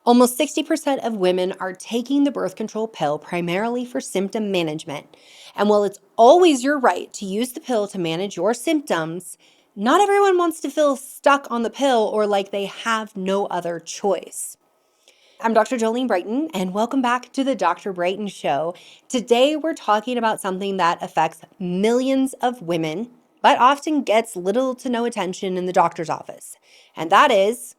Almost 60% of women are taking the birth control pill primarily for symptom management. And while it's always your right to use the pill to manage your symptoms, not everyone wants to feel stuck on the pill or like they have no other choice. I'm Dr. Jolene Brighten, and welcome back to the Dr. Brighten Show. Today, we're talking about something that affects millions of women, but often gets little to no attention in the doctor's office. And that is,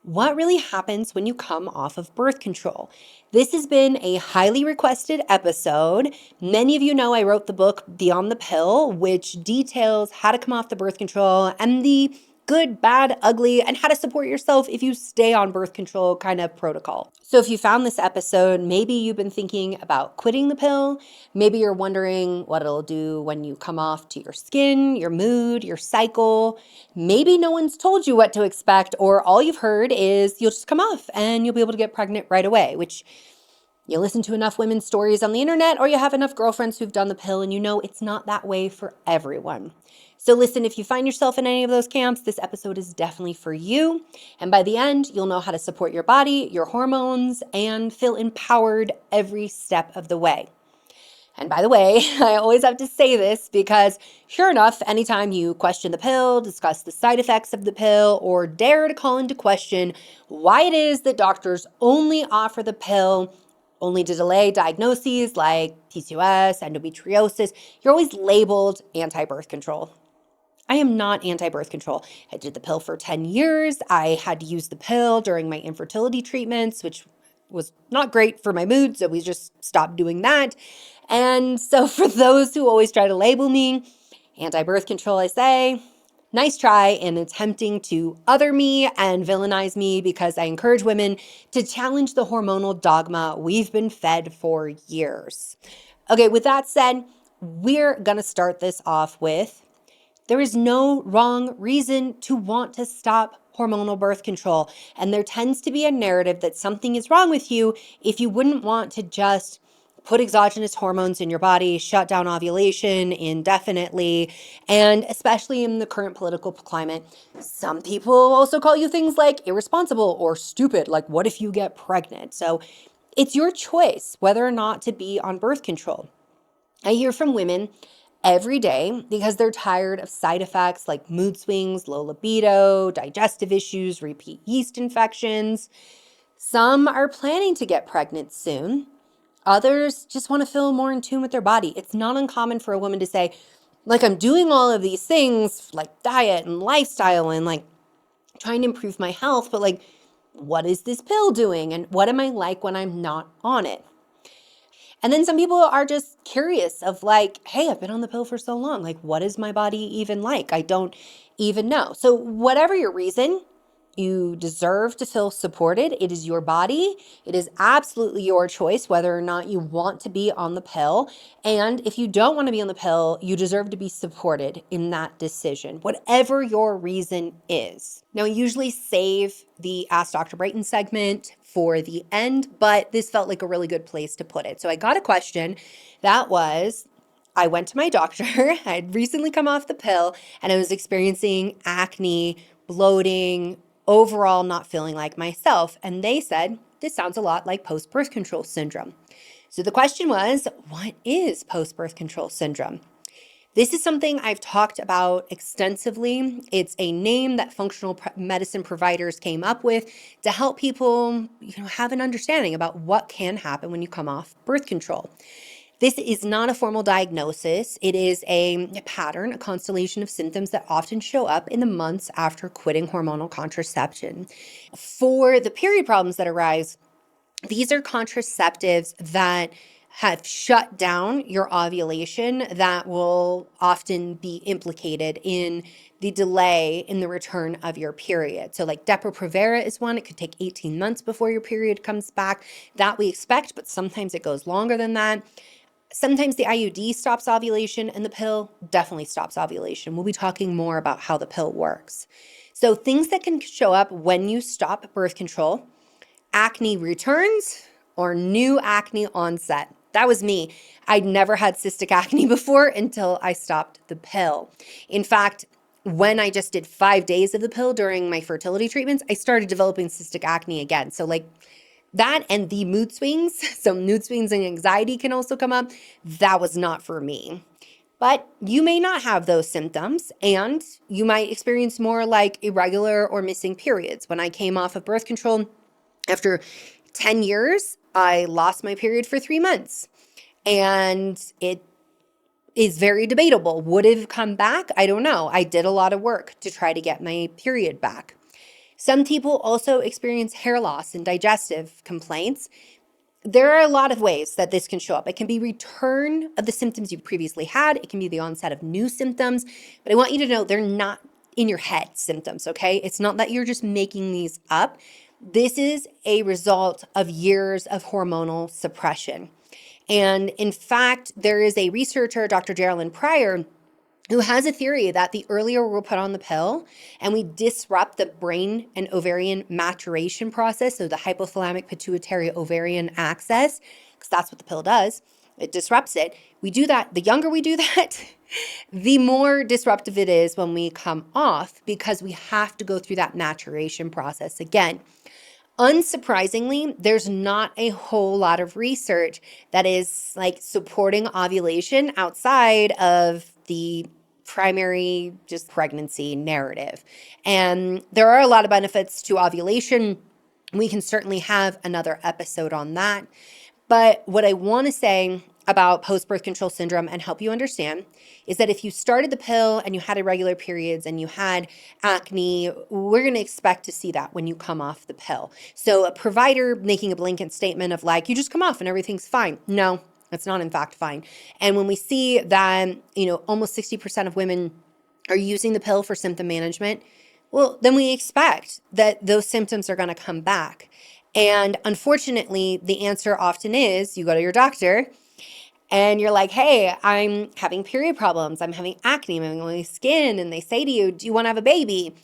what really happens when you come off of birth control? This has been a highly requested episode. Many of you know I wrote the book Beyond the Pill, which details how to come off the birth control and the good, bad, ugly, and how to support yourself if you stay on birth control kind of protocol. So if you found this episode, maybe you've been thinking about quitting the pill. Maybe you're wondering what it'll do when you come off to your skin, your mood, your cycle. Maybe no one's told you what to expect, or all you've heard is you'll just come off and you'll be able to get pregnant right away, which you listen to enough women's stories on the internet, or you have enough girlfriends who've done the pill and you know it's not that way for everyone. So listen, if you find yourself in any of those camps, this episode is definitely for you. And by the end, you'll know how to support your body, your hormones, and feel empowered every step of the way. And by the way, I always have to say this because sure enough, anytime you question the pill, discuss the side effects of the pill, or dare to call into question why it is that doctors only offer the pill only to delay diagnoses like PCOS, endometriosis, you're always labeled anti-birth control. I am not anti-birth control. I did the pill for 10 years. I had to use the pill during my infertility treatments, which was not great for my mood, so we just stopped doing that. And so for those who always try to label me anti-birth control, I say, nice try in attempting to other me and villainize me because I encourage women to challenge the hormonal dogma we've been fed for years. Okay, with that said, we're going to start this off with there is no wrong reason to want to stop hormonal birth control. And there tends to be a narrative that something is wrong with you if you wouldn't want to just put exogenous hormones in your body, shut down ovulation indefinitely, and especially in the current political climate, some people also call you things like irresponsible or stupid, like what if you get pregnant? So it's your choice whether or not to be on birth control. I hear from women every day because they're tired of side effects like mood swings, low libido, digestive issues, repeat yeast infections. Some are planning to get pregnant soon. Others just want to feel more in tune with their body. It's not uncommon for a woman to say, like, I'm doing all of these things like diet and lifestyle and like trying to improve my health, but like, what is this pill doing? And what am I like when I'm not on it? And then some people are just curious of like, hey, I've been on the pill for so long. Like, what is my body even like? I don't even know. So whatever your reason, you deserve to feel supported. It is your body. It is absolutely your choice whether or not you want to be on the pill. And if you don't want to be on the pill, you deserve to be supported in that decision, whatever your reason is. Now, I usually save the Ask Dr. Brighten segment for the end, but this felt like a really good place to put it. So I got a question that was, I went to my doctor. I had recently come off the pill and I was experiencing acne, bloating, overall not feeling like myself. And they said, this sounds a lot like post-birth control syndrome. So the question was, what is post-birth control syndrome? This is something I've talked about extensively. It's a name that functional medicine providers came up with to help people, have an understanding about what can happen when you come off birth control. This is not a formal diagnosis. It is a pattern, a constellation of symptoms that often show up in the months after quitting hormonal contraception. For the period problems that arise, these are contraceptives that have shut down your ovulation that will often be implicated in the delay in the return of your period. So like Depo-Provera is one. It could take 18 months before your period comes back. That we expect, but sometimes it goes longer than that. Sometimes the IUD stops ovulation and the pill definitely stops ovulation. We'll be talking more about how the pill works. So things that can show up when you stop birth control: acne returns or new acne onset. That was me. I'd never had cystic acne before until I stopped the pill. In fact, when I just did 5 days of the pill during my fertility treatments, I started developing cystic acne again. So like That and the mood swings, so mood swings and anxiety can also come up. That was not for me. But you may not have those symptoms, and you might experience more like irregular or missing periods. When I came off of birth control after 10 years, I lost my period for 3 months. And it is very debatable. Would it have come back? I don't know. I did a lot of work to try to get my period back. Some people also experience hair loss and digestive complaints. There are a lot of ways that this can show up. It can be return of the symptoms you previously had. It can be the onset of new symptoms. But I want you to know they're not in your head symptoms, okay? It's not that you're just making these up. This is a result of years of hormonal suppression. And in fact, there is a researcher, Dr. Jolene Brighten, who has a theory that the earlier we're put on the pill and we disrupt the brain and ovarian maturation process, so the hypothalamic pituitary ovarian axis, because that's what the pill does, it disrupts it. We do that, the younger we do that, the more disruptive it is when we come off, because we have to go through that maturation process again. Unsurprisingly, there's not a whole lot of research that is like supporting ovulation outside of the primary just pregnancy narrative. And there are a lot of benefits to ovulation. We can certainly have another episode on that. But what I want to say about post-birth control syndrome and help you understand is that if you started the pill and you had irregular periods and you had acne, we're going to expect to see that when you come off the pill. So a provider making a blanket statement of like, you just come off and everything's fine. No, it's not in fact fine. And when we see that, almost 60% of women are using the pill for symptom management, well, then we expect that those symptoms are going to come back. And unfortunately, the answer often is you go to your doctor and you're like, hey, I'm having period problems. I'm having acne. I'm having oily skin. And they say to you, do you want to have a baby?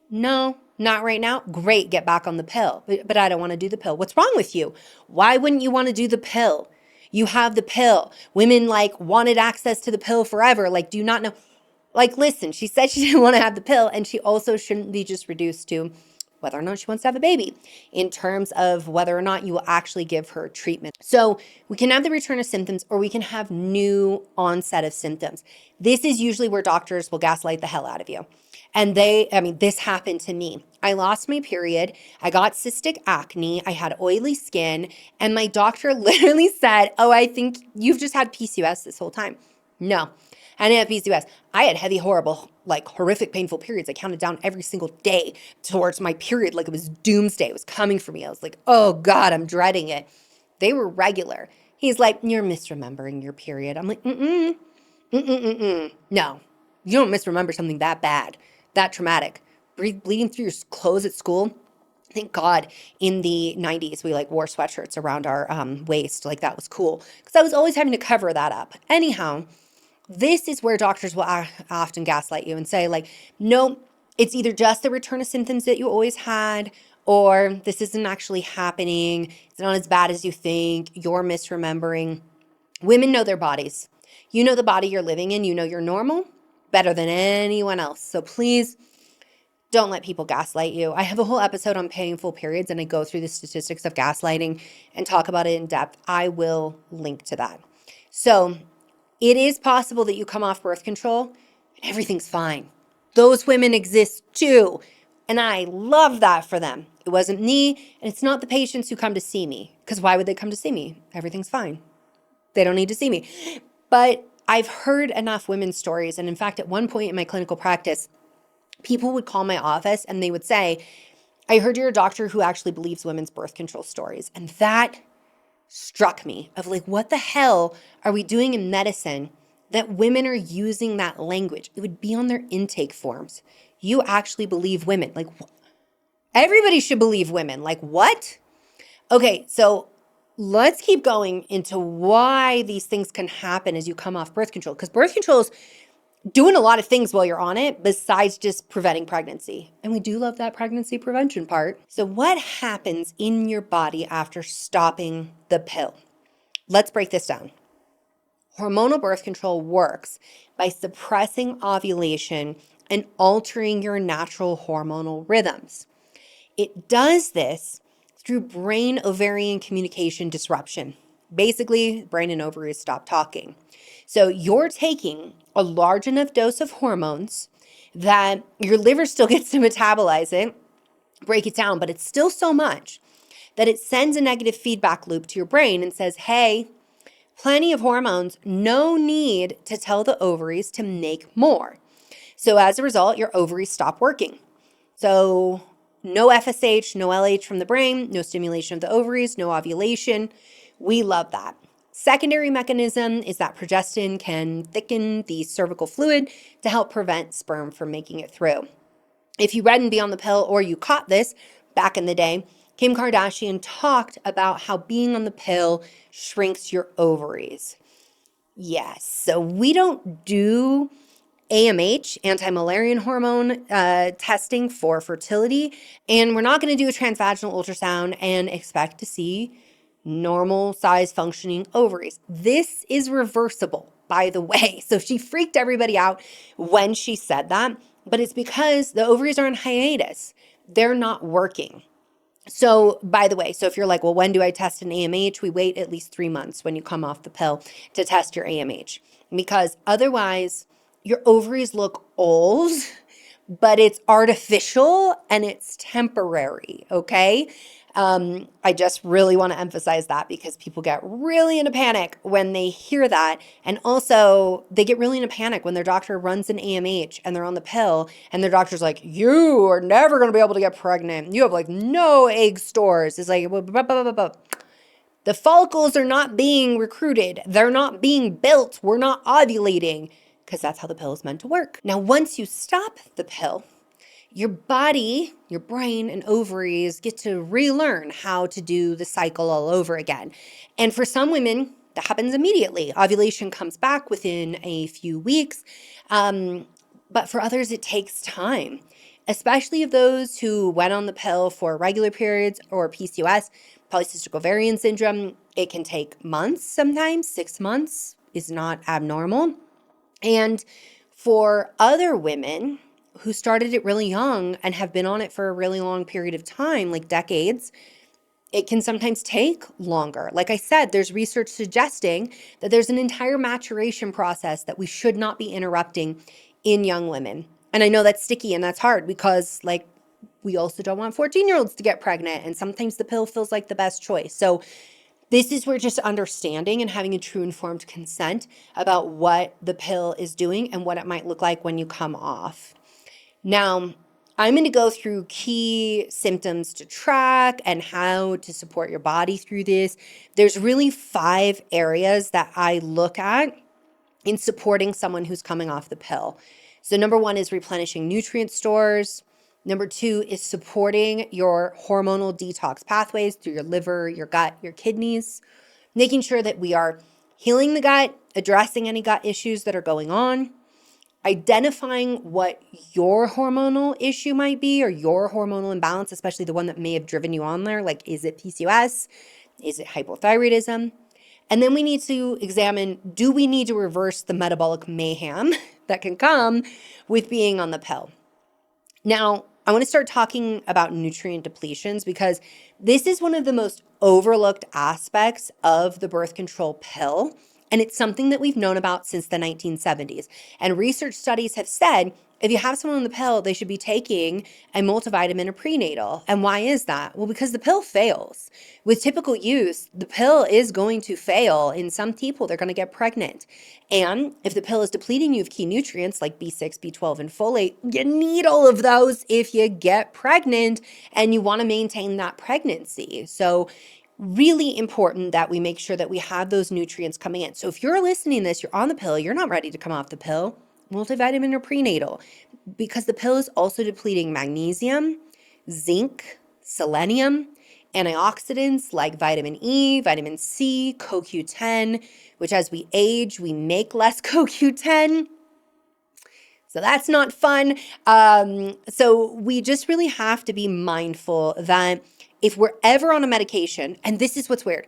No, not right now. Great, get back on the pill. But I don't want to do the pill. What's wrong with you? Why wouldn't you want to do the pill? You have the pill. Women wanted access to the pill forever. Do you not know? Listen, she said she didn't want to have the pill, and she also shouldn't be just reduced to whether or not she wants to have a baby in terms of whether or not you will actually give her treatment. So we can have the return of symptoms, or we can have new onset of symptoms. This is usually where doctors will gaslight the hell out of you. And this happened to me. I lost my period. I got cystic acne. I had oily skin. And my doctor literally said, oh, I think you've just had PCOS this whole time. No, I didn't have PCOS. I had heavy, horrible, horrific, painful periods. I counted down every single day towards my period like it was doomsday. It was coming for me. I was like, oh God, I'm dreading it. They were regular. He's like, you're misremembering your period. I'm like, No, you don't misremember something that bad, that traumatic. Bleeding through your clothes at school. Thank God in the 90s, we wore sweatshirts around our waist. That was cool because I was always having to cover that up. Anyhow, this is where doctors will often gaslight you and say no, it's either just the return of symptoms that you always had, or this isn't actually happening. It's not as bad as you think. You're misremembering. Women know their bodies. You know the body you're living in. You know you're normal better than anyone else. So please don't let people gaslight you. I have a whole episode on painful periods, and I go through the statistics of gaslighting and talk about it in depth. I will link to that. So it is possible that you come off birth control and everything's fine. Those women exist too. And I love that for them. It wasn't me, and it's not the patients who come to see me. Because why would they come to see me? Everything's fine. They don't need to see me. But I've heard enough women's stories. And in fact, at one point in my clinical practice, people would call my office and they would say, I heard you're a doctor who actually believes women's birth control stories. And that struck me of what the hell are we doing in medicine that women are using that language? It would be on their intake forms. You actually believe women. Everybody should believe women. What? Okay, so let's keep going into why these things can happen as you come off birth control. Because birth control is doing a lot of things while you're on it besides just preventing pregnancy. And we do love that pregnancy prevention part. So what happens in your body after stopping the pill? Let's break this down. Hormonal birth control works by suppressing ovulation and altering your natural hormonal rhythms. It does this through brain ovarian communication disruption. Basically, brain and ovaries stop talking. So you're taking a large enough dose of hormones that your liver still gets to metabolize it, break it down, but it's still so much that it sends a negative feedback loop to your brain and says, hey, plenty of hormones, no need to tell the ovaries to make more. So as a result, your ovaries stop working. So no FSH, no LH from the brain, no stimulation of the ovaries, no ovulation. We love that. Secondary mechanism is that progesterone can thicken the cervical fluid to help prevent sperm from making it through. If you read and Be on the Pill or you caught this back in the day, Kim Kardashian talked about how being on the pill shrinks your ovaries. Yes, so we don't do AMH, anti-Müllerian hormone testing for fertility, and we're not going to do a transvaginal ultrasound and expect to see normal size functioning ovaries. This is reversible, by the way. So she freaked everybody out when she said that, but it's because the ovaries are on hiatus. They're not working. So, by the way, so if you're like, well, when do I test an AMH? We wait at least 3 months when you come off the pill to test your AMH, because otherwise your ovaries look old, but it's artificial and it's temporary, okay? I just really want to emphasize that because people get really in a panic when they hear that. And also, they get really in a panic when their doctor runs an AMH and they're on the pill and their doctor's like, you are never going to be able to get pregnant. You have like no egg stores. It's like, the follicles are not being recruited. They're not being built. We're not ovulating, because that's how the pill is meant to work. Now, once you stop the pill, your body, your brain, and ovaries get to relearn how to do the cycle all over again. And for some women, that happens immediately. Ovulation comes back within a few weeks. But for others, it takes time, especially of those who went on the pill for regular periods or PCOS, polycystic ovarian syndrome. It can take months sometimes. 6 months is not abnormal. And for other women who started it really young and have been on it for a really long period of time, like decades, it can sometimes take longer. Like I said, there's research suggesting that there's an entire maturation process that we should not be interrupting in young women. And I know that's sticky and that's hard because, like, we also don't want 14-year-olds to get pregnant. And sometimes the pill feels like the best choice. So this is where just understanding and having a true informed consent about what the pill is doing and what it might look like when you come off. Now, I'm going to go through key symptoms to track and how to support your body through this. There's really 5 areas that I look at in supporting someone who's coming off the pill. So number 1 is replenishing nutrient stores. Number 2 is supporting your hormonal detox pathways through your liver, your gut, your kidneys, making sure that we are healing the gut, addressing any gut issues that are going on, identifying what your hormonal issue might be or your hormonal imbalance, especially the one that may have driven you on there. Like, is it PCOS? Is it hypothyroidism? And then we need to examine, do we need to reverse the metabolic mayhem that can come with being on the pill? Now, I want to start talking about nutrient depletions because this is one of the most overlooked aspects of the birth control pill. And it's something that we've known about since the 1970s. And research studies have said if you have someone on the pill, they should be taking a multivitamin or prenatal. And why is that? Well, because the pill fails. With typical use, the pill is going to fail. In some people, they're going to get pregnant. And if the pill is depleting you of key nutrients like B6, B12, and folate, you need all of those if you get pregnant and you want to maintain that pregnancy. So really important that we make sure that we have those nutrients coming in. So if you're listening to this, you're on the pill, you're not ready to come off the pill, multivitamin or prenatal, because the pill is also depleting magnesium, zinc, selenium, antioxidants like vitamin E, vitamin C, CoQ10, which as we age, we make less CoQ10. So that's not fun. So we just really have to be mindful that if we're ever on a medication, and this is what's weird,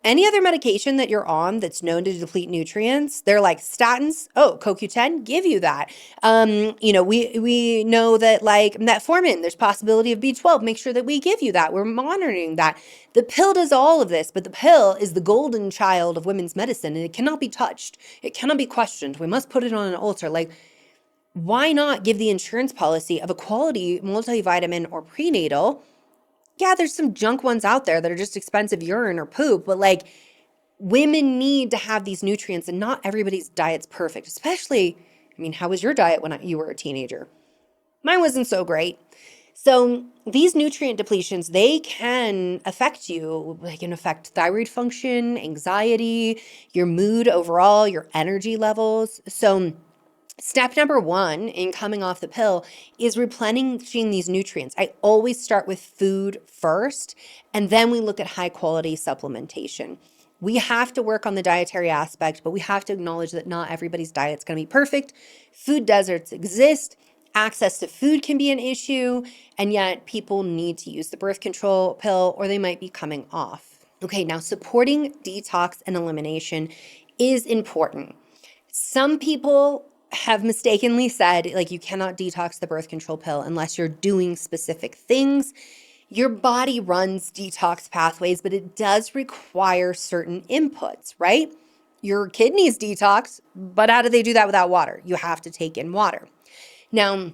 Any other medication that you're on that's known to deplete nutrients, they're like statins. Oh, CoQ10, give you that. We know that like metformin, there's possibility of B12. Make sure that we give you that. We're monitoring that. The pill does all of this, but the pill is the golden child of women's medicine, and it cannot be touched. It cannot be questioned. We must put it on an altar. Like, why not give the insurance policy of a quality multivitamin or prenatal? Yeah, there's some junk ones out there that are just expensive urine or poop, but like women need to have these nutrients, and not everybody's diet's perfect. Especially, I mean, how was your diet when you were a teenager? Mine wasn't so great. So these nutrient depletions, they can affect you. They can affect thyroid function, anxiety, your mood overall, your energy levels. So step number one in coming off the pill is replenishing these nutrients. I always start with food first, and then we look at high quality supplementation. We have to work on the dietary aspect, but we have to acknowledge that not everybody's diet's going to be perfect. Food deserts exist. Access to food can be an issue, and yet people need to use the birth control pill or they might be coming off. Okay, now supporting detox and elimination is important. Some people have mistakenly said, like, you cannot detox the birth control pill unless you're doing specific things. Your body runs detox pathways, but it does require certain inputs, right? Your kidneys detox, but how do they do that without water? You have to take in water. Now,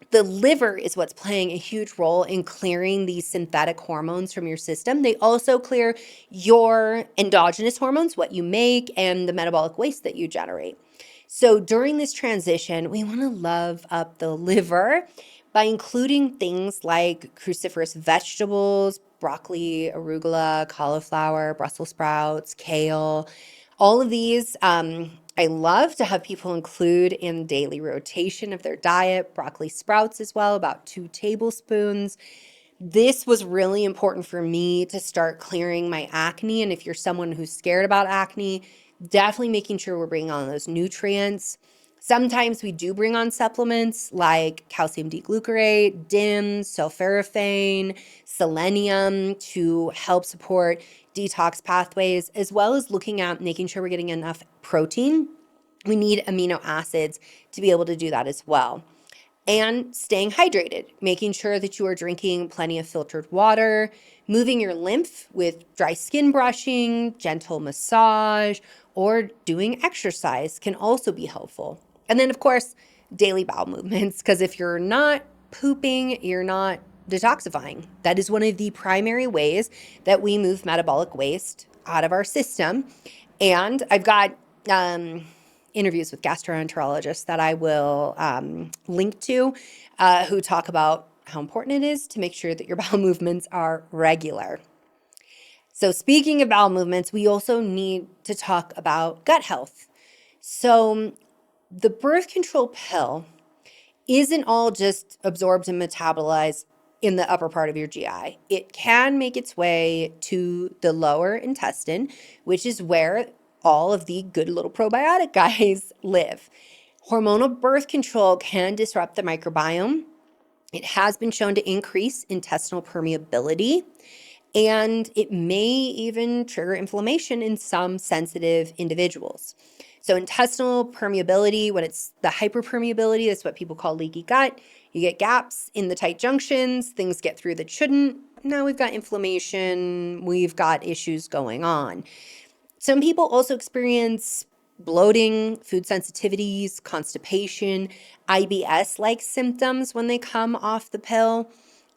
the liver is what's playing a huge role in clearing these synthetic hormones from your system. They also clear your endogenous hormones, what you make, and the metabolic waste that you generate. So during this transition, we want to love up the liver by including things like cruciferous vegetables, broccoli, arugula, cauliflower, Brussels sprouts, kale. All of these, I love to have people include in daily rotation of their diet. Broccoli sprouts as well, about 2 tablespoons. This was really important for me to start clearing my acne. And if you're someone who's scared about acne, definitely making sure we're bringing on those nutrients. Sometimes we do bring on supplements like calcium D-glucarate, DIM, sulforaphane, selenium to help support detox pathways, as well as looking at making sure we're getting enough protein. We need amino acids to be able to do that as well. And staying hydrated, making sure that you are drinking plenty of filtered water, moving your lymph with dry skin brushing, gentle massage, or doing exercise can also be helpful. And then, of course, daily bowel movements, because if you're not pooping, you're not detoxifying. That is one of the primary ways that we move metabolic waste out of our system. And I've got interviews with gastroenterologists that I will link to who talk about how important it is to make sure that your bowel movements are regular. So speaking of bowel movements, we also need to talk about gut health. So the birth control pill isn't all just absorbed and metabolized in the upper part of your GI. It can make its way to the lower intestine, which is where all of the good little probiotic guys live. Hormonal birth control can disrupt the microbiome. It has been shown to increase intestinal permeability, and it may even trigger inflammation in some sensitive individuals. So intestinal permeability, when it's the hyperpermeability, that's what people call leaky gut. You get gaps in the tight junctions, things get through that shouldn't. Now we've got inflammation, we've got issues going on. Some people also experience bloating, food sensitivities, constipation, IBS-like symptoms when they come off the pill.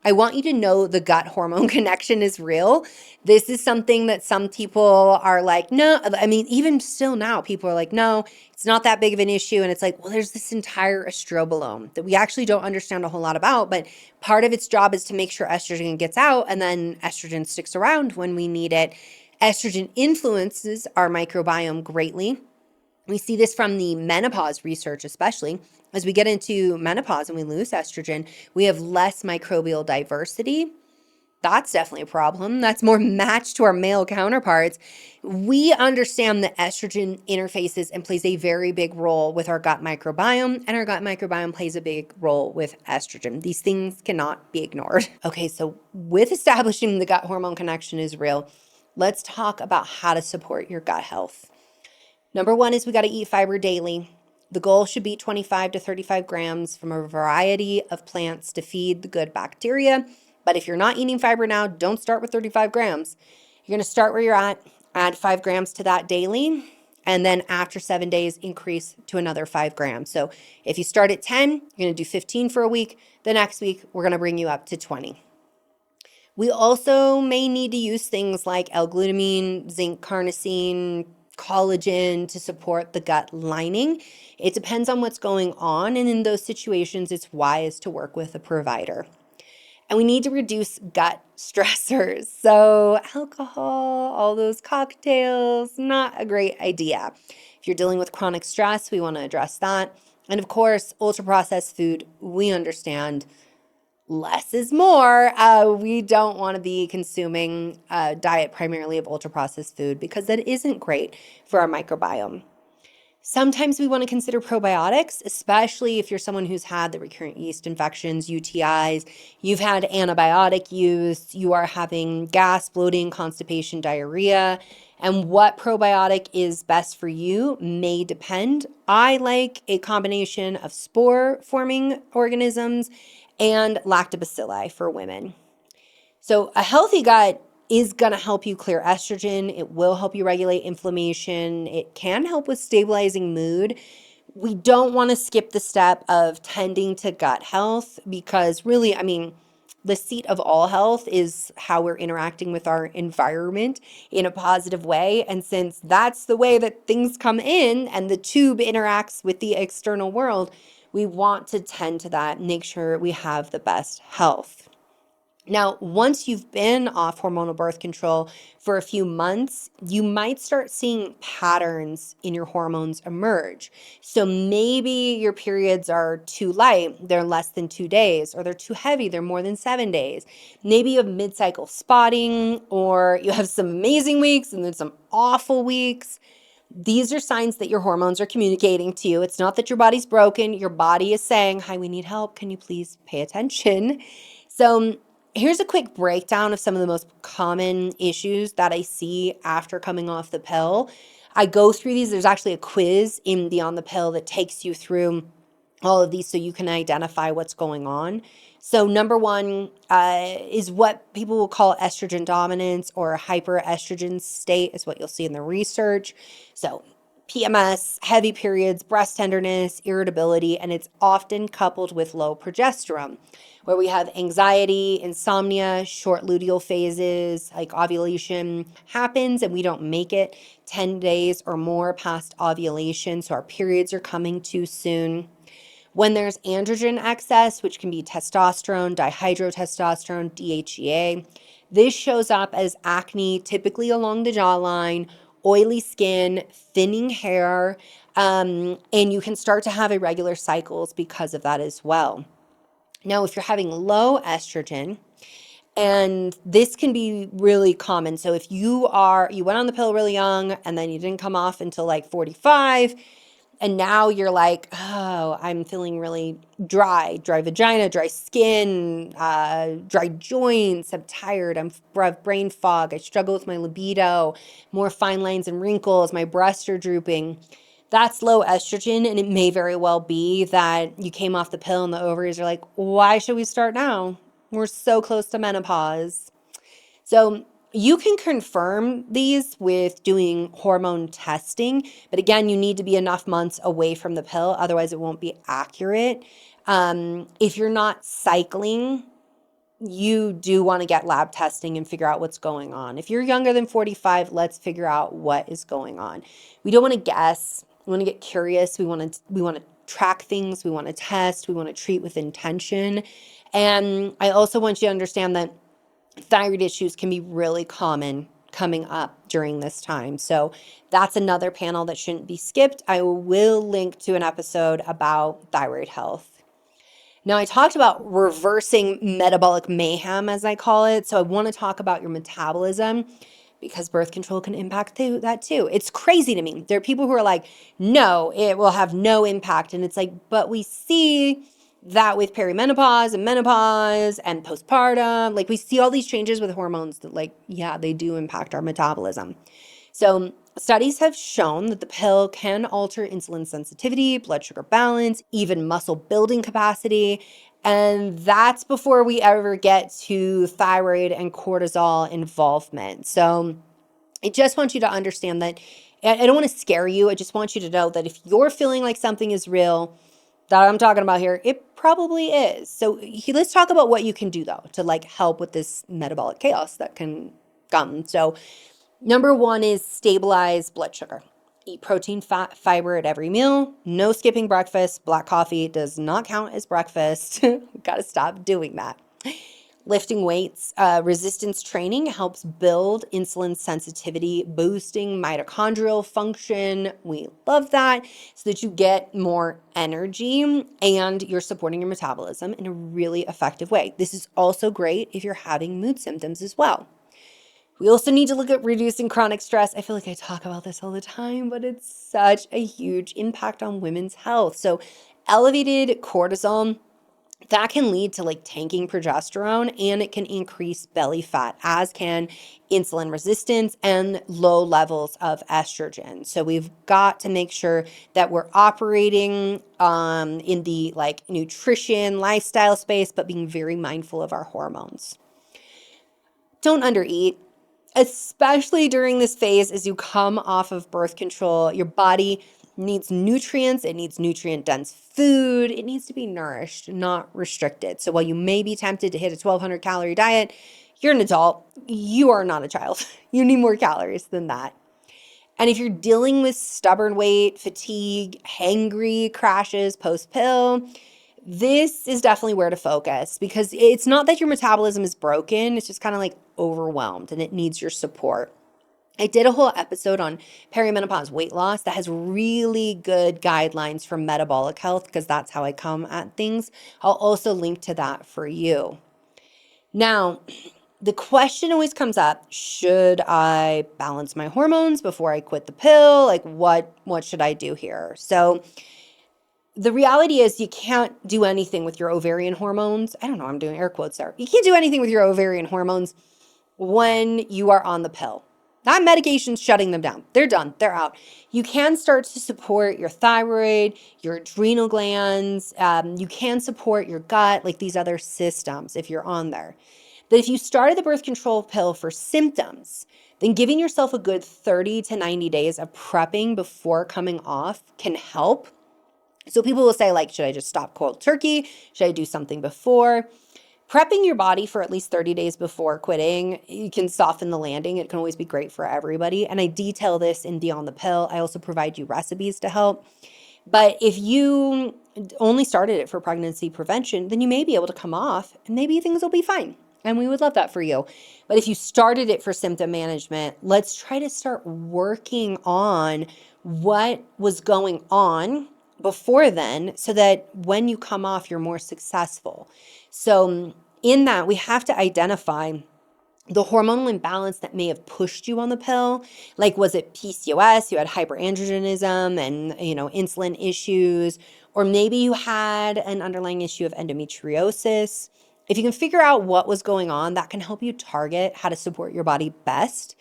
I want you to know the gut hormone connection is real. This is something that some people are like, no, I mean, even still now, people are like, no, it's not that big of an issue. And it's like, well, there's this entire estrobolome that we actually don't understand a whole lot about, but part of its job is to make sure estrogen gets out and then estrogen sticks around when we need it. Estrogen influences our microbiome greatly. We see this from the menopause research, especially. As we get into menopause and we lose estrogen, we have less microbial diversity. That's definitely a problem. That's more matched to our male counterparts. We understand that estrogen interfaces and plays a very big role with our gut microbiome, and our gut microbiome plays a big role with estrogen. These things cannot be ignored. Okay, so with establishing the gut hormone connection is real, let's talk about how to support your gut health. Number one is we got to eat fiber daily. The goal should be 25 to 35 grams from a variety of plants to feed the good bacteria. But if you're not eating fiber now, don't start with 35 grams. You're going to start where you're at, add 5 grams to that daily, and then after 7 days, increase to another 5 grams. So if you start at 10, you're going to do 15 for a week. The next week, we're going to bring you up to 20. We also may need to use things like L-glutamine, zinc carnosine, collagen to support the gut lining. It depends on what's going on, and in those situations, it's wise to work with a provider. And we need to reduce gut stressors. So alcohol, all those cocktails, not a great idea. If you're dealing with chronic stress, we want to address that. And of course, ultra-processed food, we understand less is more. We don't want to be consuming a diet primarily of ultra-processed food because that isn't great for our microbiome. Sometimes we want to consider probiotics, especially if you're someone who's had the recurrent yeast infections, UTIs, you've had antibiotic use, you are having gas, bloating, constipation, diarrhea, and what probiotic is best for you may depend. I like a combination of spore-forming organisms and lactobacilli for women. So a healthy gut is going to help you clear estrogen. It will help you regulate inflammation. It can help with stabilizing mood. We don't want to skip the step of tending to gut health because really, the seat of all health is how we're interacting with our environment in a positive way. And since that's the way that things come in and the tube interacts with the external world, we want to tend to that, make sure we have the best health. Now, once you've been off hormonal birth control for a few months, you might start seeing patterns in your hormones emerge. So maybe your periods are too light, they're less than 2 days, or they're too heavy, they're more than 7 days. Maybe you have mid-cycle spotting, or you have some amazing weeks and then some awful weeks. These are signs that your hormones are communicating to you. It's not that your body's broken. Your body is saying, hi, we need help. Can you please pay attention? So here's a quick breakdown of some of the most common issues that I see after coming off the pill. I go through these. There's actually a quiz in Beyond the Pill that takes you through all of these so you can identify what's going on. So number one is what people will call estrogen dominance or hyperestrogen state is what you'll see in the research. So PMS, heavy periods, breast tenderness, irritability, and it's often coupled with low progesterone, where we have anxiety, insomnia, short luteal phases, like ovulation happens and we don't make it 10 days or more past ovulation, so our periods are coming too soon. When there's androgen excess, which can be testosterone, dihydrotestosterone, DHEA, this shows up as acne, typically along the jawline, oily skin, thinning hair, and you can start to have irregular cycles because of that as well. Now, if you're having low estrogen, and this can be really common. So if you went on the pill really young and then you didn't come off until like 45, and now you're like, oh, I'm feeling really dry vagina, dry skin, dry joints. I'm tired. I have brain fog. I struggle with my libido, more fine lines and wrinkles. My breasts are drooping. That's low estrogen, and it may very well be that you came off the pill and the ovaries are like, why should we start now? We're so close to menopause. So you can confirm these with doing hormone testing, but again, you need to be enough months away from the pill, otherwise it won't be accurate. If you're not cycling, you do want to get lab testing and figure out what's going on. If you're younger than 45, let's figure out what is going on. We don't want to guess. We want to get curious. We want to track things. We want to test. We want to treat with intention. And I also want you to understand that thyroid issues can be really common coming up during this time. So that's another panel that shouldn't be skipped. I will link to an episode about thyroid health. Now, I talked about reversing metabolic mayhem, as I call it. So I want to talk about your metabolism because birth control can impact that too. It's crazy to me. There are people who are like, no, it will have no impact. And it's like, but we see that with perimenopause and menopause and postpartum, like we see all these changes with hormones that like, yeah, they do impact our metabolism. So studies have shown that the pill can alter insulin sensitivity, blood sugar balance, even muscle building capacity. And that's before we ever get to thyroid and cortisol involvement. So I just want you to understand that I don't want to scare you. I just want you to know that if you're feeling like something is real, that I'm talking about here, it probably is. So let's talk about what you can do though to like help with this metabolic chaos that can come. So number one is stabilize blood sugar. Eat protein, fat, fiber at every meal. No skipping breakfast. Black coffee does not count as breakfast. Got to stop doing that. Lifting weights, resistance training helps build insulin sensitivity, boosting mitochondrial function. We love that, so that you get more energy and you're supporting your metabolism in a really effective way. This is also great if you're having mood symptoms as well. We also need to look at reducing chronic stress. I feel like I talk about this all the time, but it's such a huge impact on women's health. So elevated cortisol, that can lead to like tanking progesterone, and it can increase belly fat, as can insulin resistance and low levels of estrogen. So we've got to make sure that we're operating in the like nutrition, lifestyle space, but being very mindful of our hormones. Don't undereat, especially during this phase as you come off of birth control. Your body needs nutrients. It needs nutrient-dense food. It needs to be nourished, not restricted. So while you may be tempted to hit a 1,200 calorie diet, you're an adult. You are not a child. You need more calories than that. And if you're dealing with stubborn weight, fatigue, hangry crashes post-pill, this is definitely where to focus, because it's not that your metabolism is broken. It's just kind of like overwhelmed and it needs your support. I did a whole episode on perimenopause weight loss that has really good guidelines for metabolic health, because that's how I come at things. I'll also link to that for you. Now, the question always comes up, should I balance my hormones before I quit the pill? Like what should I do here? So the reality is you can't do anything with your ovarian hormones. I don't know, I'm doing air quotes there. You can't do anything with your ovarian hormones when you are on the pill. That medication's shutting them down. They're done. They're out. You can start to support your thyroid, your adrenal glands. You can support your gut, like these other systems if you're on there. But if you started the birth control pill for symptoms, then giving yourself a good 30 to 90 days of prepping before coming off can help. So people will say, like, should I just stop cold turkey? Should I do something before? Prepping your body for at least 30 days before quitting, you can soften the landing. It can always be great for everybody. And I detail this in Beyond the Pill. I also provide you recipes to help. But if you only started it for pregnancy prevention, then you may be able to come off and maybe things will be fine. And we would love that for you. But if you started it for symptom management, let's try to start working on what was going on before then, so that when you come off, you're more successful. So in that, we have to identify the hormonal imbalance that may have pushed you on the pill. Like, was it PCOS? You had hyperandrogenism and, insulin issues, or maybe you had an underlying issue of endometriosis. If you can figure out what was going on, that can help you target how to support your body best.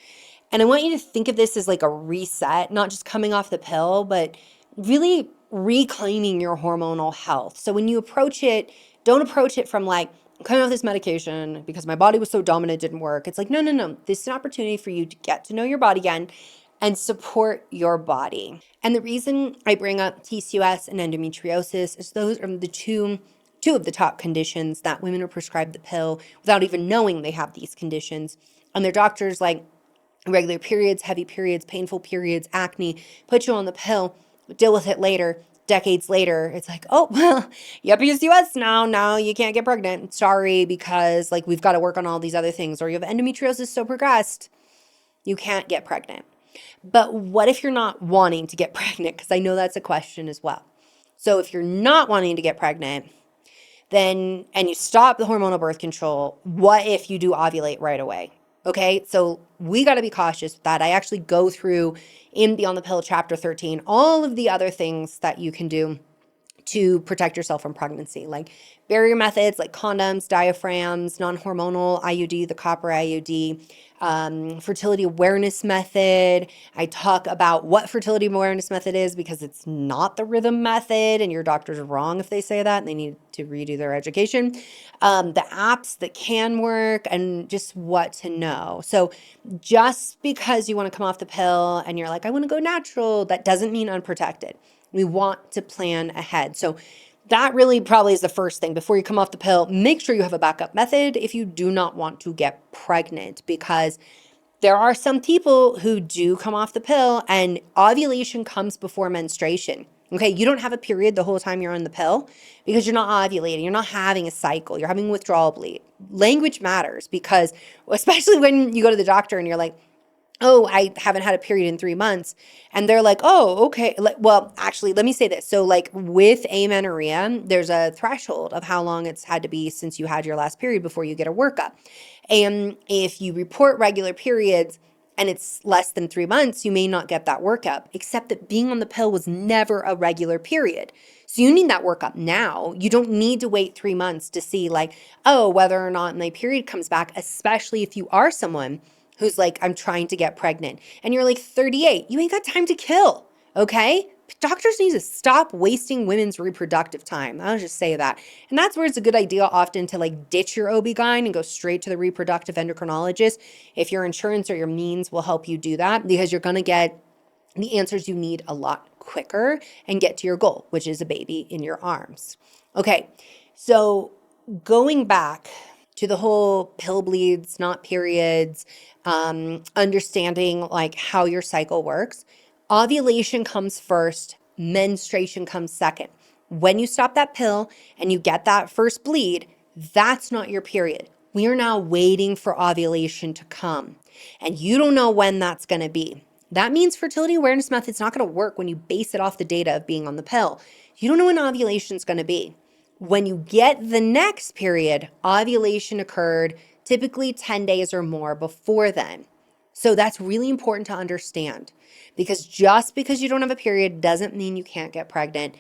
And I want you to think of this as like a reset, not just coming off the pill, but really reclaiming your hormonal health. So when you approach it, don't approach it from like, I'm coming off this medication because my body was so dumb and it didn't work. It's like, no. This is an opportunity for you to get to know your body again and support your body. And the reason I bring up PCOS and endometriosis is those are the two of the top conditions that women are prescribed the pill without even knowing they have these conditions. And their doctors, like irregular periods, heavy periods, painful periods, acne, put you on the pill, deal with it later. Decades later, it's like, oh, well, you have PCOS now you can't get pregnant. Sorry, because like we've got to work on all these other things. Or you have endometriosis so progressed, you can't get pregnant. But what if you're not wanting to get pregnant? Because I know that's a question as well. So if you're not wanting to get pregnant, then, and you stop the hormonal birth control, what if you do ovulate right away? Okay, so we got to be cautious with that. I actually go through in Beyond the Pill chapter 13, all of the other things that you can do to protect yourself from pregnancy, like barrier methods like condoms, diaphragms, non-hormonal IUD, the copper IUD, fertility awareness method. I talk about what fertility awareness method is because it's not the rhythm method, and your doctors are wrong if they say that, and they need to redo their education. The apps that can work, and just what to know. So just because you want to come off the pill and you're like, I want to go natural, that doesn't mean unprotected. We want to plan ahead. So that really probably is the first thing. Before you come off the pill, make sure you have a backup method if you do not want to get pregnant, because there are some people who do come off the pill and ovulation comes before menstruation. Okay, you don't have a period the whole time you're on the pill because you're not ovulating. You're not having a cycle. You're having withdrawal bleed. Language matters, because especially when you go to the doctor and you're like, oh, I haven't had a period in 3 months. And they're like, oh, okay. Well, actually, let me say this. So like with amenorrhea, there's a threshold of how long it's had to be since you had your last period before you get a workup. And if you report regular periods and it's less than 3 months, you may not get that workup, except that being on the pill was never a regular period. So you need that workup now. You don't need to wait 3 months to see like, oh, whether or not my period comes back, especially if you are someone who's like, I'm trying to get pregnant, and you're like 38, you ain't got time to kill, okay? Doctors need to stop wasting women's reproductive time. I'll just say that. And that's where it's a good idea often to like ditch your OB-GYN and go straight to the reproductive endocrinologist. If your insurance or your means will help you do that, because you're going to get the answers you need a lot quicker and get to your goal, which is a baby in your arms. Okay, so going back to the whole pill bleeds, not periods, understanding like how your cycle works. Ovulation comes first, menstruation comes second. When you stop that pill and you get that first bleed, that's not your period. We are now waiting for ovulation to come, and you don't know when that's going to be. That means fertility awareness method's not going to work when you base it off the data of being on the pill. You don't know when ovulation is going to be. When you get the next period, ovulation occurred typically 10 days or more before then. So that's really important to understand, because just because you don't have a period doesn't mean you can't get pregnant.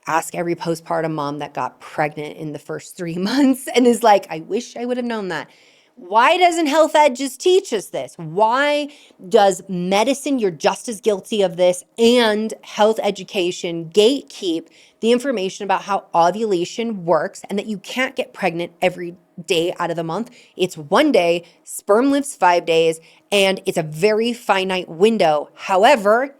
Ask every postpartum mom that got pregnant in the first 3 months and is like, I wish I would have known that. Why doesn't health ed just teach us this? Why does medicine, you're just as guilty of this, and health education gatekeep the information about how ovulation works and that you can't get pregnant every day out of the month? It's 1 day, sperm lives 5 days, and it's a very finite window. However,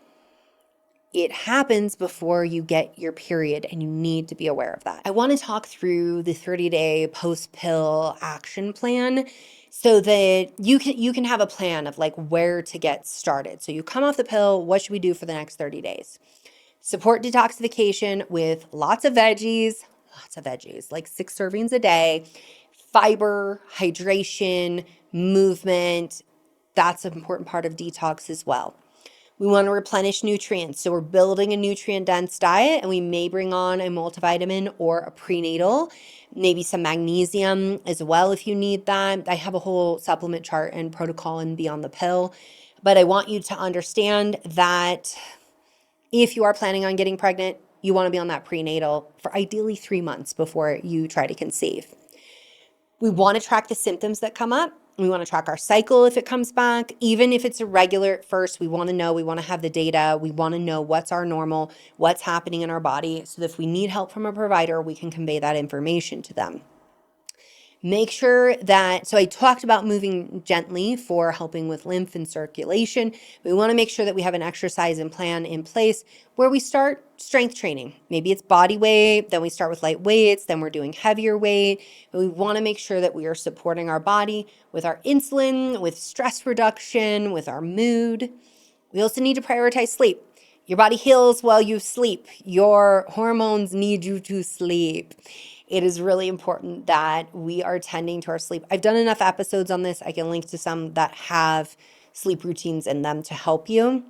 it happens before you get your period, and you need to be aware of that. I want to talk through the 30-day post-pill action plan so that you can have a plan of like where to get started. So you come off the pill, what should we do for the next 30 days? Support detoxification with lots of veggies, like 6 servings a day, fiber, hydration, movement. That's an important part of detox as well. We want to replenish nutrients. So we're building a nutrient-dense diet, and we may bring on a multivitamin or a prenatal, maybe some magnesium as well if you need that. I have a whole supplement chart and protocol in Beyond the Pill. But I want you to understand that if you are planning on getting pregnant, you want to be on that prenatal for ideally 3 months before you try to conceive. We want to track the symptoms that come up. We want to track our cycle if it comes back. Even if it's irregular at first, we want to know, we want to have the data. We want to know what's our normal, what's happening in our body, so that if we need help from a provider, we can convey that information to them. Make sure that, so I talked about moving gently for helping with lymph and circulation. We want to make sure that we have an exercise and plan in place where we start strength training. Maybe it's body weight, then we start with light weights, then we're doing heavier weight. But we want to make sure that we are supporting our body with our insulin, with stress reduction, with our mood. We also need to prioritize sleep. Your body heals while you sleep. Your hormones need you to sleep. It is really important that we are tending to our sleep. I've done enough episodes on this. I can link to some that have sleep routines in them to help you.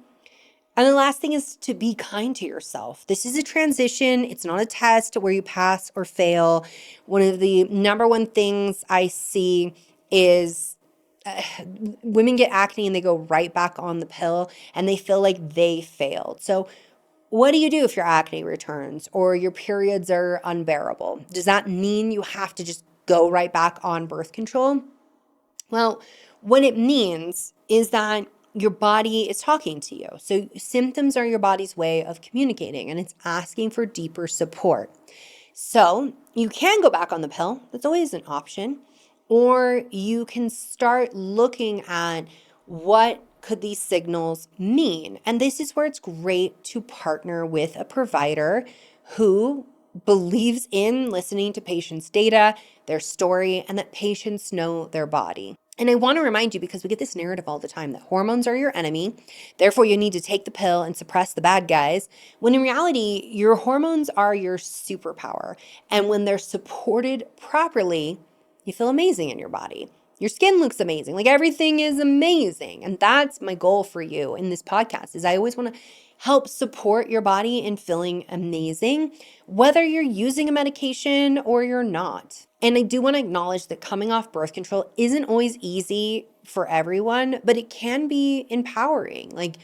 And the last thing is to be kind to yourself. This is a transition. It's not a test where you pass or fail. One of the number one things I see is women get acne and they go right back on the pill and they feel like they failed. So what do you do if your acne returns or your periods are unbearable? Does that mean you have to just go right back on birth control? Well, what it means is that your body is talking to you. So symptoms are your body's way of communicating, and it's asking for deeper support. So you can go back on the pill. That's always an option. Or you can start looking at what could these signals mean. And this is where it's great to partner with a provider who believes in listening to patients' data, their story, and that patients know their body. And I want to remind you, because we get this narrative all the time that hormones are your enemy, therefore you need to take the pill and suppress the bad guys, when in reality, your hormones are your superpower. And when they're supported properly, you feel amazing in your body. Your skin looks amazing. Like everything is amazing. And that's my goal for you in this podcast is I always want to help support your body in feeling amazing, whether you're using a medication or you're not. And I do want to acknowledge that coming off birth control isn't always easy for everyone, but it can be empowering. Like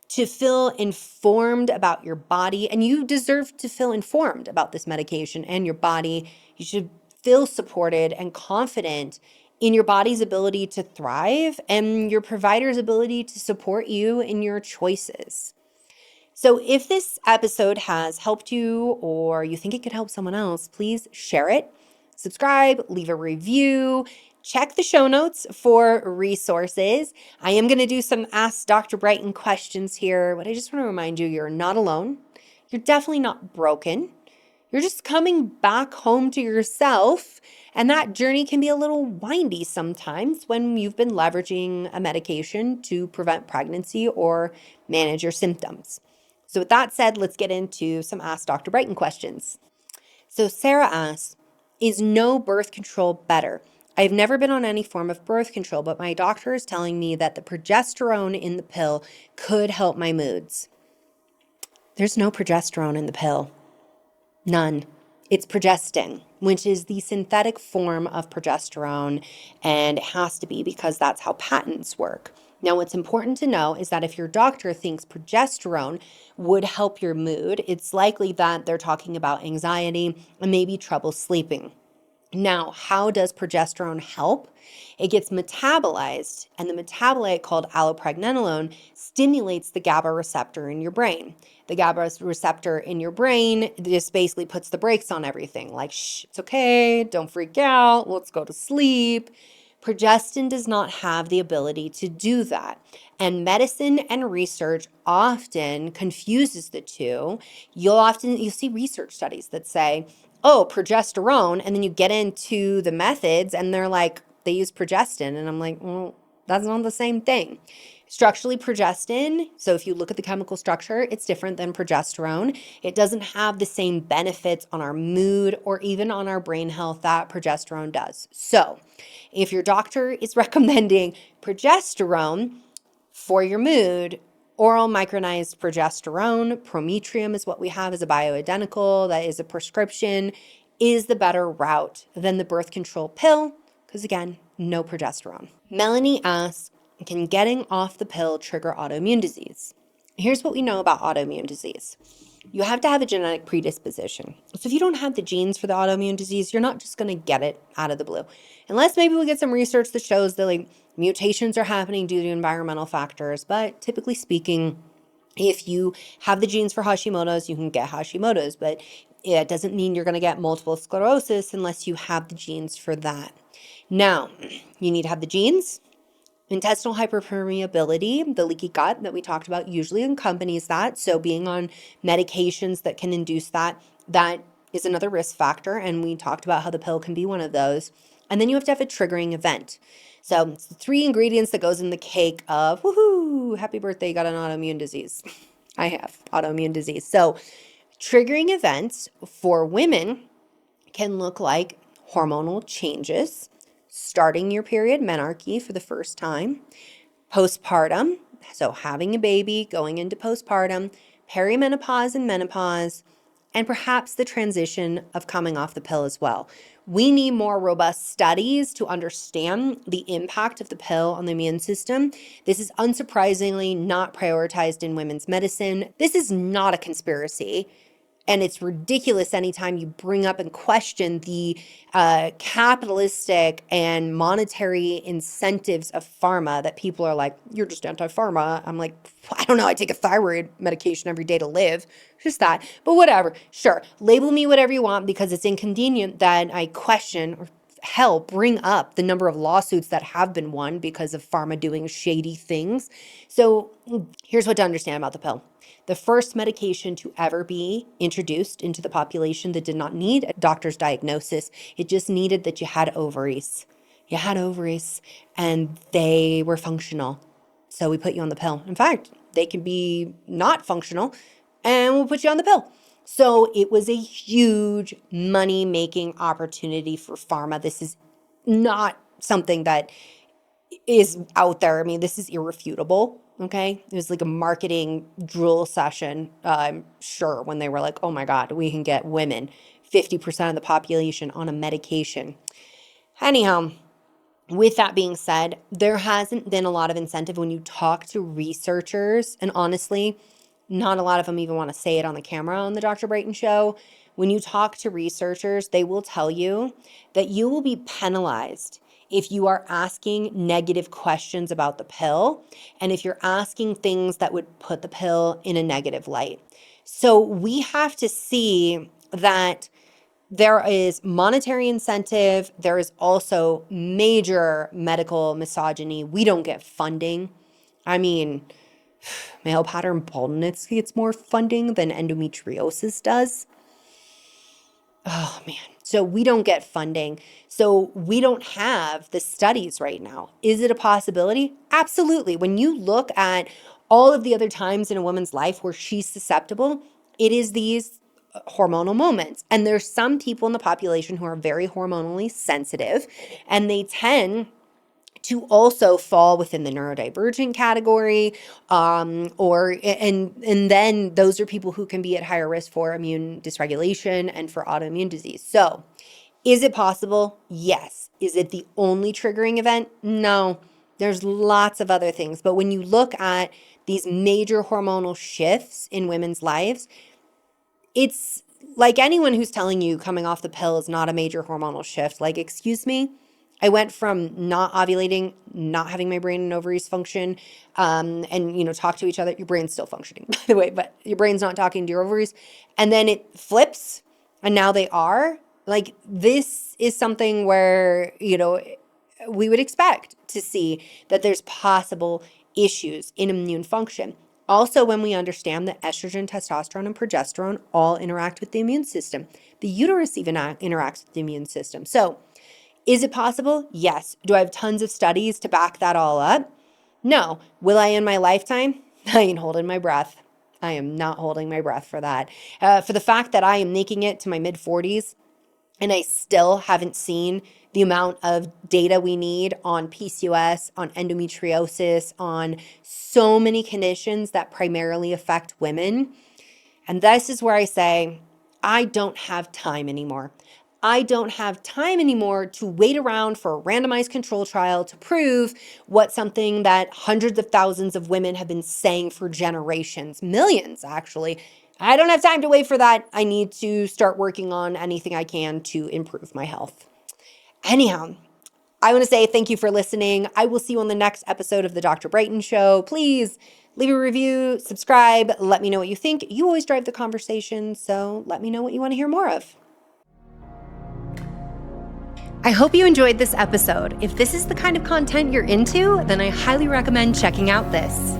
to feel informed about your body, and you deserve to feel informed about this medication and your body. You should feel supported and confident in your body's ability to thrive and your provider's ability to support you in your choices. So if this episode has helped you or you think it could help someone else, please share it, subscribe, leave a review, check the show notes for resources. I am going to do some Ask Dr. Brighten questions here, but I just want to remind you, you're not alone. You're definitely not broken. You're just coming back home to yourself, and that journey can be a little windy sometimes when you've been leveraging a medication to prevent pregnancy or manage your symptoms. So with that said, let's get into some Ask Dr. Brighten questions. So Sarah asks, is no birth control better? I've never been on any form of birth control, but my doctor is telling me that the progesterone in the pill could help my moods. There's no progesterone in the pill. None. It's progestin, which is the synthetic form of progesterone, and it has to be because that's how patents work. Now, what's important to know is that if your doctor thinks progesterone would help your mood, it's likely that they're talking about anxiety and maybe trouble sleeping. Now, how does progesterone help? It gets metabolized, and the metabolite called allopregnanolone stimulates the GABA receptor in your brain. The GABA receptor in your brain just basically puts the brakes on everything, like, shh, it's okay, don't freak out, let's go to sleep. Progestin does not have the ability to do that. And medicine and research often confuses the two. You'll see research studies that say, oh, progesterone, and then you get into the methods and they're like, they use progestin. And I'm like, well, that's not the same thing. Structurally, progestin, so if you look at the chemical structure, it's different than progesterone. It doesn't have the same benefits on our mood or even on our brain health that progesterone does. So if your doctor is recommending progesterone for your mood, oral micronized progesterone, Prometrium is what we have as a bioidentical, that is a prescription, is the better route than the birth control pill, because again, no progesterone. Melanie asks, can getting off the pill trigger autoimmune disease? Here's what we know about autoimmune disease. You have to have a genetic predisposition. So if you don't have the genes for the autoimmune disease, you're not just going to get it out of the blue. Unless maybe we get some research that shows that mutations are happening due to environmental factors. But typically speaking, if you have the genes for Hashimoto's, you can get Hashimoto's. But it doesn't mean you're going to get multiple sclerosis unless you have the genes for that. Now, you need to have the genes. Intestinal hyperpermeability, the leaky gut that we talked about, usually accompanies that. So being on medications that can induce that is another risk factor. And we talked about how the pill can be one of those. And then you have to have a triggering event. So it's the 3 ingredients that goes in the cake of, woohoo, happy birthday, you got an autoimmune disease. I have autoimmune disease. So triggering events for women can look like hormonal changes, starting your period, menarche for the first time, postpartum, so having a baby, going into postpartum, perimenopause and menopause, and perhaps the transition of coming off the pill as well. We need more robust studies to understand the impact of the pill on the immune system. This is unsurprisingly not prioritized in women's medicine. This is not a conspiracy. And it's ridiculous anytime you bring up and question the capitalistic and monetary incentives of pharma that people are like, you're just anti-pharma. I'm like, I don't know. I take a thyroid medication every day to live. Just that. But whatever. Sure. Label me whatever you want because it's inconvenient that I question or hell, bring up the number of lawsuits that have been won because of pharma doing shady things. So here's what to understand about the pill. The first medication to ever be introduced into the population that did not need a doctor's diagnosis. It just needed that you had ovaries. You had ovaries and they were functional. So we put you on the pill. In fact, they can be not functional and we'll put you on the pill. So it was a huge money-making opportunity for pharma. This is not something that is out there. I mean, this is irrefutable, okay? It was like a marketing drill session, I'm sure, when they were like, oh my God, we can get women, 50% of the population on a medication. Anyhow, with that being said, there hasn't been a lot of incentive when you talk to researchers, and honestly, not a lot of them even want to say it on the camera on the Dr. Brighten Show. When you talk to researchers, they will tell you that you will be penalized if you are asking negative questions about the pill and if you're asking things that would put the pill in a negative light. So we have to see that there is monetary incentive. There is also major medical misogyny. We don't get funding. I mean, male pattern baldness gets more funding than endometriosis does. Oh man. So we don't get funding. So we don't have the studies right now. Is it a possibility? Absolutely. When you look at all of the other times in a woman's life where she's susceptible, it is these hormonal moments. And there's some people in the population who are very hormonally sensitive, and they tend to also fall within the neurodivergent category, and then those are people who can be at higher risk for immune dysregulation and for autoimmune disease. So, is it possible? Yes. Is it the only triggering event? No. There's lots of other things, but when you look at these major hormonal shifts in women's lives, it's like anyone who's telling you coming off the pill is not a major hormonal shift. Like, excuse me. I went from not ovulating, not having my brain and ovaries function, and talk to each other. Your brain's still functioning, by the way, but your brain's not talking to your ovaries. And then it flips, and now they are. Like, this is something where, we would expect to see that there's possible issues in immune function. Also, when we understand that estrogen, testosterone, and progesterone all interact with the immune system, the uterus even interacts with the immune system. So, is it possible? Yes. Do I have tons of studies to back that all up? No. Will I in my lifetime? I ain't holding my breath. I am not holding my breath for that. For the fact that I am making it to my mid-40s and I still haven't seen the amount of data we need on PCOS, on endometriosis, on so many conditions that primarily affect women. And this is where I say, I don't have time anymore. I don't have time anymore to wait around for a randomized control trial to prove what something that hundreds of thousands of women have been saying for generations, millions actually. I don't have time to wait for that. I need to start working on anything I can to improve my health. Anyhow, I want to say thank you for listening. I will see you on the next episode of the Dr. Brighten Show. Please leave a review, subscribe, let me know what you think. You always drive the conversation, so let me know what you want to hear more of. I hope you enjoyed this episode. If this is the kind of content you're into, then I highly recommend checking out this.